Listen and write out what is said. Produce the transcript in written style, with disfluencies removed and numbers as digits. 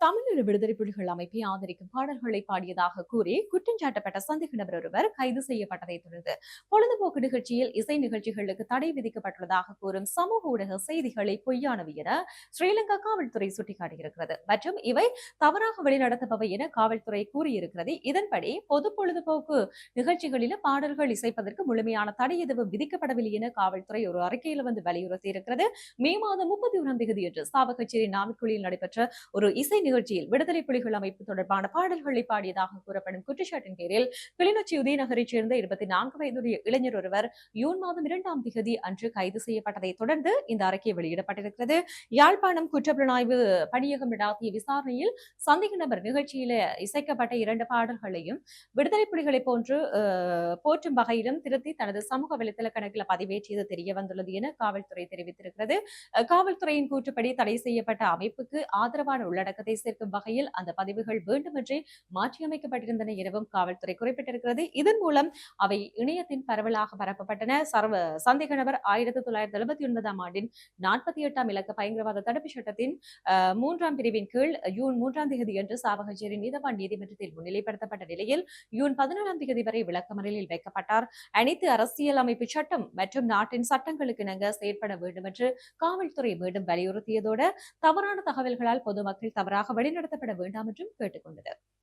தமிழீழ விடுதலை புலிகள் அமைப்பை ஆதரிக்கும் பாடல்களை பாடியதாக கூறி குற்றஞ்சாட்டப்பட்ட சந்தேக நபர் ஒருவர் கைது செய்யப்பட்டதை தொடர்ந்து பொழுதுபோக்கு நிகழ்ச்சியில் இசை நிகழ்ச்சிகளுக்கு தடை விதிக்கப்பட்டுள்ளதாக கூறும் சமூக ஊடக செய்திகளை பொய்யானவை என ஸ்ரீலங்கா காவல்துறை சுட்டிக்காட்டியிருக்கிறது மற்றும் இவை தவறாக வழிநடத்தப்பவை என காவல்துறை கூறியிருக்கிறது. இதன்படி பொது பொழுதுபோக்கு நிகழ்ச்சிகளில் பாடல்கள் இசைப்பதற்கு முழுமையான தடை எதுவும் விதிக்கப்படவில்லை என காவல்துறை ஒரு அறிக்கையில் வலியுறுத்தி இருக்கிறது. மே மாதம் 31ஆம் தேதி அன்று சாவகச்சேரி நாவிக்குழியில் நடைபெற்ற ஒரு இசை நிகழ்ச்சியில் விடுதலை புலிகள் அமைப்பு தொடர்பான பாடல்களை பாடியதாக கூறப்படும் குற்றச்சாட்டின் பேரில் கிளிநொச்சி உதயநகரைச் சேர்ந்த 24 வயதுடைய இளைஞர் ஒருவர் ஜூன் மாதம் 2ஆம் தேதி அன்று கைது செய்யப்பட்டதை தொடர்ந்து இந்த அறிக்கை வெளியிடப்பட்டிருக்கிறது. யாழ்ப்பாணம் குற்றப்புலனாய்வு பணியகம் நடாத்திய விசாரணையில் சந்தேக நபர் நிகழ்ச்சியில இசைக்கப்பட்ட 2 பாடல்களையும் விடுதலை புலிகளை போன்று போற்றும் வகையிலும் திருத்தி தனது சமூக வலைதள கணக்கில் பதிவேற்றியது தெரிய வந்துள்ளது என காவல்துறை தெரிவித்திருக்கிறது. காவல்துறையின் கூற்றுப்படி தடை செய்யப்பட்ட அமைப்புக்கு ஆதரவான உள்ளடக்கத்தை சேர்க்கும் வகையில் அந்த பதிவுகள் வேண்டுமென்றே மாற்றியமைக்கப்பட்டிருந்தன எனவும் காவல்துறை குறிப்பிட்டிருக்கிறது. இதன் மூலம் அவை இணையத்தின் பரவலாக பரப்பப்பட்டன. சந்தேக நபர் 1979ஆம் ஆண்டின் 48ஆம் இலக்க பயங்கரவாத தடுப்பு சட்டத்தின் 3ஆம் பிரிவின் கீழ் ஜூன் 3ஆம் தேதி அன்று சாவகச்சேரி நீதவான் நீதிமன்றத்தில் முன்னிலைப்படுத்தப்பட்ட நிலையில் ஜூன் 14ஆம் தேதி வரை விளக்கமறியலில் வைக்கப்பட்டார். அனைத்து அரசியல் அமைப்பு சட்டம் மற்றும் நாட்டின் சட்டங்களுக்கு இணங்க செயற்பட வேண்டும் என்று காவல்துறை மீண்டும் வலியுறுத்தியதோடு தவறான தகவல்களால் பொதுமக்கள் தவறாக வழிநடத்தப்பட வேண்டாம் என்றும் கேட்டுக் கொண்டது.